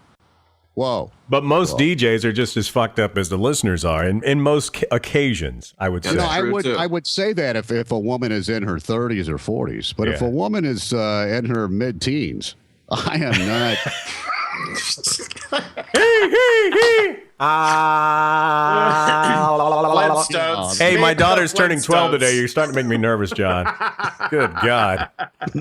Whoa. But most DJs are just as fucked up as the listeners are in most occasions, I would say. No, I would say that if a woman is in her 30s or 40s. But if a woman is in her mid-teens, I am not... Hey, my daughter's turning 12 today. You're starting to make me nervous, John. Good God.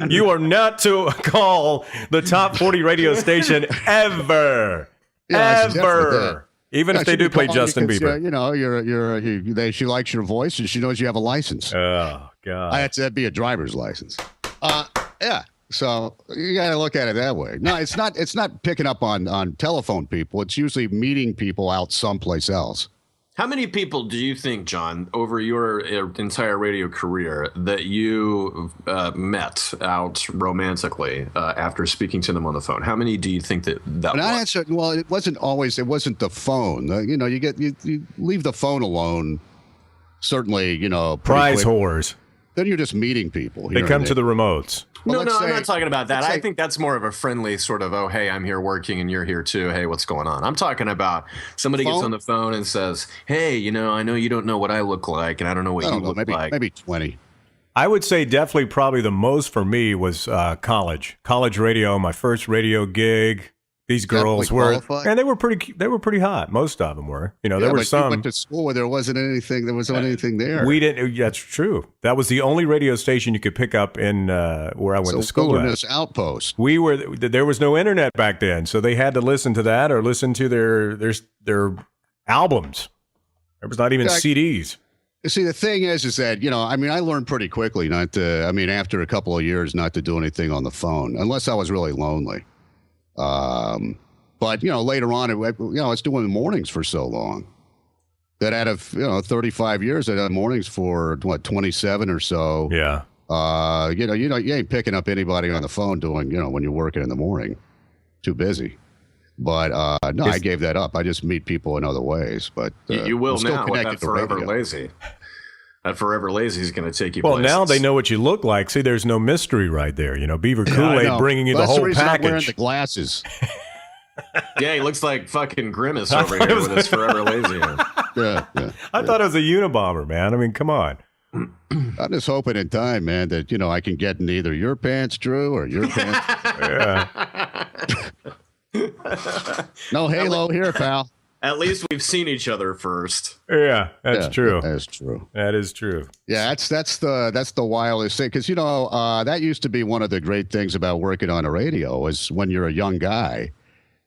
You are not to call the top 40 radio station ever. Ever. Even if they do play Justin Bieber. She likes your voice and she knows you have a license. Oh, God. That'd be a driver's license. Yeah. So you got to look at it that way. No, it's not. It's not picking up on telephone people. It's usually meeting people out someplace else. How many people do you think, John, over your entire radio career that you met out romantically after speaking to them on the phone? How many do you think that was? Well, it wasn't the phone. You leave the phone alone. Certainly, prize whores. Then you're just meeting people. They come to the remotes. Well, no, I'm not talking about that. I think that's more of a friendly sort of, oh, hey, I'm here working and you're here too. Hey, what's going on? I'm talking about somebody gets on the phone and says, hey, I know you don't know what I look like and I don't know what you look like. Maybe 20. I would say definitely probably the most for me was college radio, my first radio gig. These girls were, and they were pretty hot. Most of them were, there were some. You went to school where there wasn't anything there. We didn't. That's true. That was the only radio station you could pick up in where I went to school. Wilderness Outpost. There was no internet back then, so they had to listen to that or listen to their albums. There was not even CDs. See, the thing is that, I learned pretty quickly after a couple of years not to do anything on the phone, unless I was really lonely. But later on, I was doing the mornings for so long that out of 35 years, I did mornings for 27 or so. Yeah. You ain't picking up anybody on the phone doing when you're working in the morning, too busy. But no, I gave that up. I just meet people in other ways. But you will now with that Forever Lazy. That Forever Lazy is going to take you. Well, places. now they know what you look like. See, there's no mystery right there. Beaver Kool-Aid bringing you the whole package. Not wearing the glasses. Yeah, he looks like fucking Grimace over here with his Forever Lazy on. Yeah. I thought it was a Unabomber, man. I mean, come on. I'm just hoping in time, man, that I can get in either your pants, Drew, or your pants. Yeah. No halo here, pal. At least we've seen each other first. Yeah, that's true. That is true. That is true. Yeah, that's the wildest thing because that used to be one of the great things about working on a radio was when you're a young guy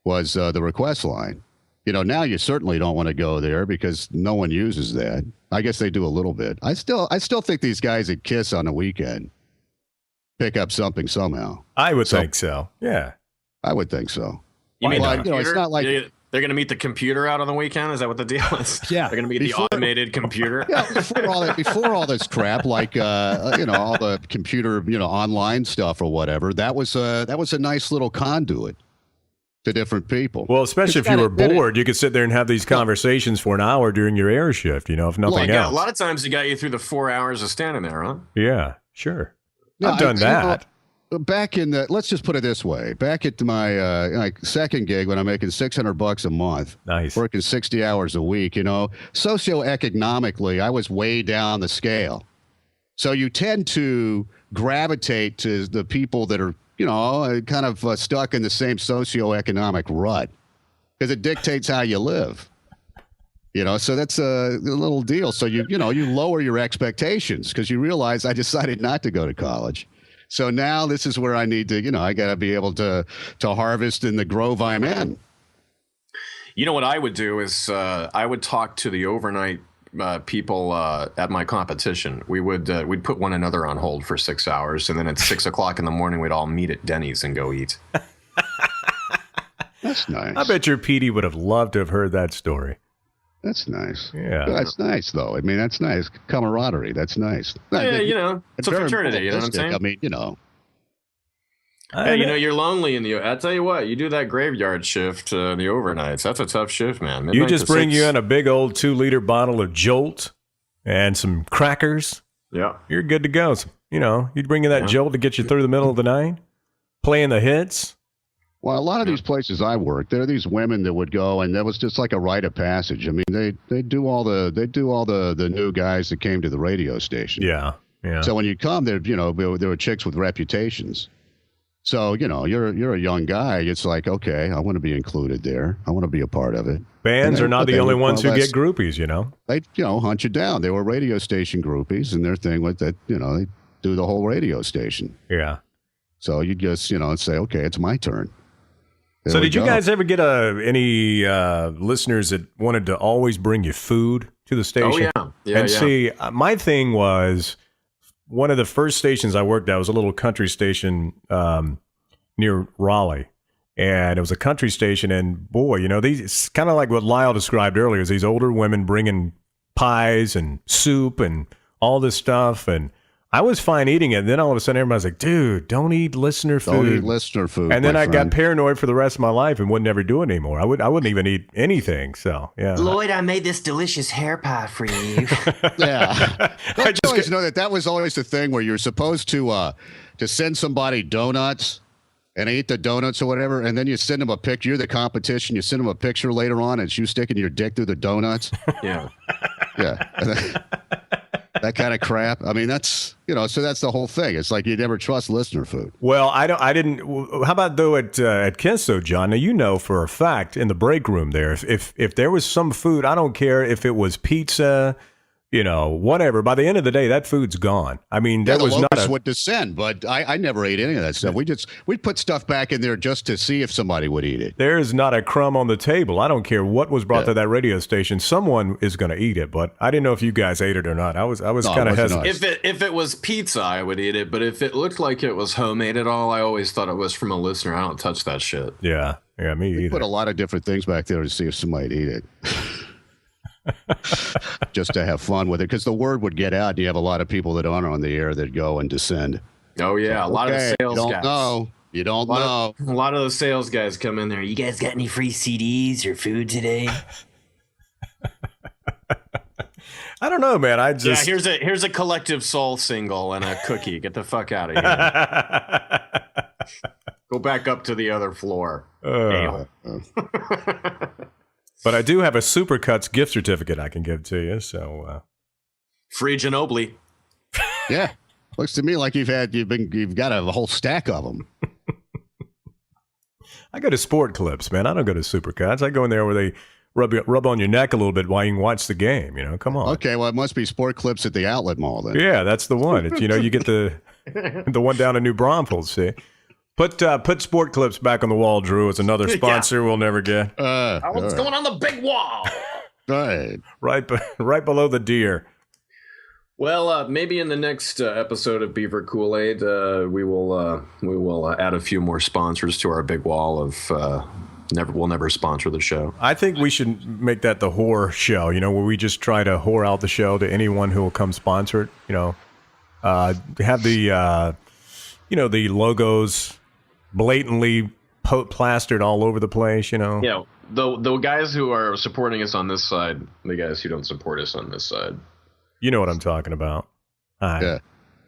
was the request line. Now you certainly don't want to go there because no one uses that. I guess they do a little bit. I still think these guys at Kiss on the weekend pick up something somehow. I would think so. Yeah, I would think so. You mean it's not like they're going to meet the computer out on the weekend? Is that what the deal is? Yeah, they're going to meet the automated computer. Yeah, before all this crap, like all the computer, online stuff or whatever. That was a nice little conduit to different people. Well, especially if you were bored, you could sit there and have these conversations for an hour during your air shift. If nothing else. A lot of times it got you through the 4 hours of standing there, huh? Yeah, sure. I've done that. Back in let's just put it this way. Back at my second gig when I'm making $600 a month, nice, working 60 hours a week, socioeconomically, I was way down the scale. So you tend to gravitate to the people that are, kind of stuck in the same socioeconomic rut because it dictates how you live. So that's a little deal. So you lower your expectations because you realize I decided not to go to college. So now this is where I need to, I got to be able to harvest in the grove I'm in. What I would do is I would talk to the overnight people at my competition. We'd put one another on hold for 6 hours, and then at 6 o'clock in the morning, we'd all meet at Denny's and go eat. That's nice. I bet your PD would have loved to have heard that story. That's nice. Yeah. That's nice, though. I mean, that's nice. Camaraderie. That's nice. Yeah, it's a fraternity. You know what I'm saying? I mean, Hey, you're lonely in the. I tell you what, you do that graveyard shift, the overnights. That's a tough shift, man. Midnight you just to bring 6. you in a big old 2-liter bottle of Jolt and some crackers. Yeah, you're good to go. You'd bring in that Jolt to get you through the middle of the night, playing the hits. Well, a lot of these places I worked, there are these women that would go, and that was just like a rite of passage. I mean, they do all the new guys that came to the radio station. Yeah. So when you come, there were chicks with reputations. So, you're a young guy. It's like, okay, I want to be included there. I want to be a part of it. Bands are not the only ones who get groupies, They, hunt you down. They were radio station groupies, and their thing was that, they do the whole radio station. Yeah. So you just, say, okay, it's my turn. There so we did you go. guys ever get any listeners that wanted to always bring you food to the station? Oh, yeah. And see, my thing was, one of the first stations I worked at was a little country station near Raleigh. And it was a country station. And boy, it's kind of like what Lisle described earlier, is these older women bringing pies and soup and all this stuff. And I was fine eating it. And then all of a sudden, everybody's like, dude, don't eat listener food. Don't eat listener food. And then my I friend. got paranoid for the rest of my life and would never do it anymore. I wouldn't even eat anything. So, yeah. Lloyd, I made this delicious hair pie for you. Yeah. I just always know that was always the thing where you're supposed to send somebody donuts and eat the donuts or whatever, and then you send them a picture. You're the competition. You send them a picture later on, and it's you sticking your dick through the donuts. Yeah. Yeah. That kind of crap. I mean, that's, so that's the whole thing. It's like you never trust listener food. Well, I didn't. How about though at Kent's though, John? Now for a fact in the break room there, if there was some food, I don't care if it was pizza, whatever. By the end of the day, that food's gone. I mean, that was not would descend, but I never ate any of that stuff. We put stuff back in there just to see if somebody would eat it. There is not a crumb on the table. I don't care what was brought to that radio station. Someone is going to eat it, but I didn't know if you guys ate it or not. I was kind of hesitant. If it was pizza, I would eat it. But if it looked like it was homemade at all, I always thought it was from a listener. I don't touch that shit. Yeah, me either. We put a lot of different things back there to see if somebody'd eat it. Just to have fun with it, because the word would get out and you have a lot of people that aren't on the air that go and descend. Oh yeah, a lot of sales guys. You don't know. A lot of the sales guys come in there. You guys got any free CDs or food today? I don't know, man. I just here's a Collective Soul single and a cookie. Get the fuck out of here. Go back up to the other floor. But I do have a Supercuts gift certificate I can give to you. So free Ginobili. Yeah, looks to me like you've got a whole stack of them. I go to Sport Clips, man. I don't go to Supercuts. I go in there where they rub on your neck a little bit while you can watch the game. Come on. Okay, well, it must be Sport Clips at the outlet mall then. Yeah, that's the one. You get the one down in New Braunfels. See. Put Sport Clips back on the wall, Drew. It's another sponsor we'll never get. What's going on the big wall? Right below the deer. Well, maybe in the next episode of Beaver Kool-Aid, we will add a few more sponsors to our big wall of we'll never sponsor the show. I think we should make that the whore show. Where we just try to whore out the show to anyone who will come sponsor it. Have the the logos blatantly plastered all over the place, Yeah, the guys who are supporting us on this side, the guys who don't support us on this side. You know what I'm talking about. Yeah.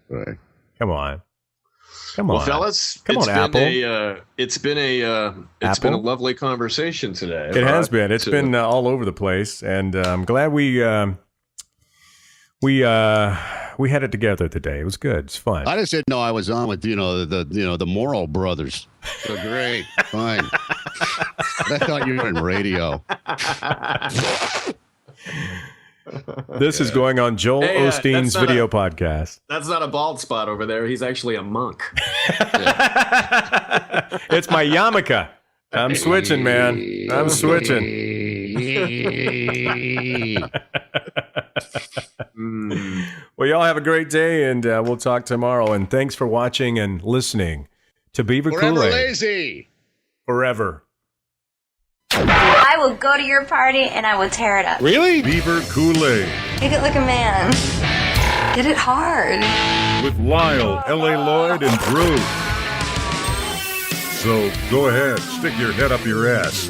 Right. Come on. Well, fellas, Apple. It's been a lovely conversation today. It has been. It's been all over the place, and I'm glad we had it together today. It was good. It's fun. I just didn't know I was on with the Moral Brothers. So great, fine. But I thought you were in radio. This is going on Joel Osteen's video podcast. That's not a bald spot over there. He's actually a monk. It's my yarmulke. I'm switching, man. I'm switching. Well, y'all have a great day, and we'll talk tomorrow. And thanks for watching and listening to Beaver Forever Kool-Aid. lazy. Forever. I will go to your party and I will tear it up. Really? Beaver Kool-Aid Make it like a man. Get it hard. with Lisle, L.A. Lloyd, and Drew. So go ahead, stick your head up your ass.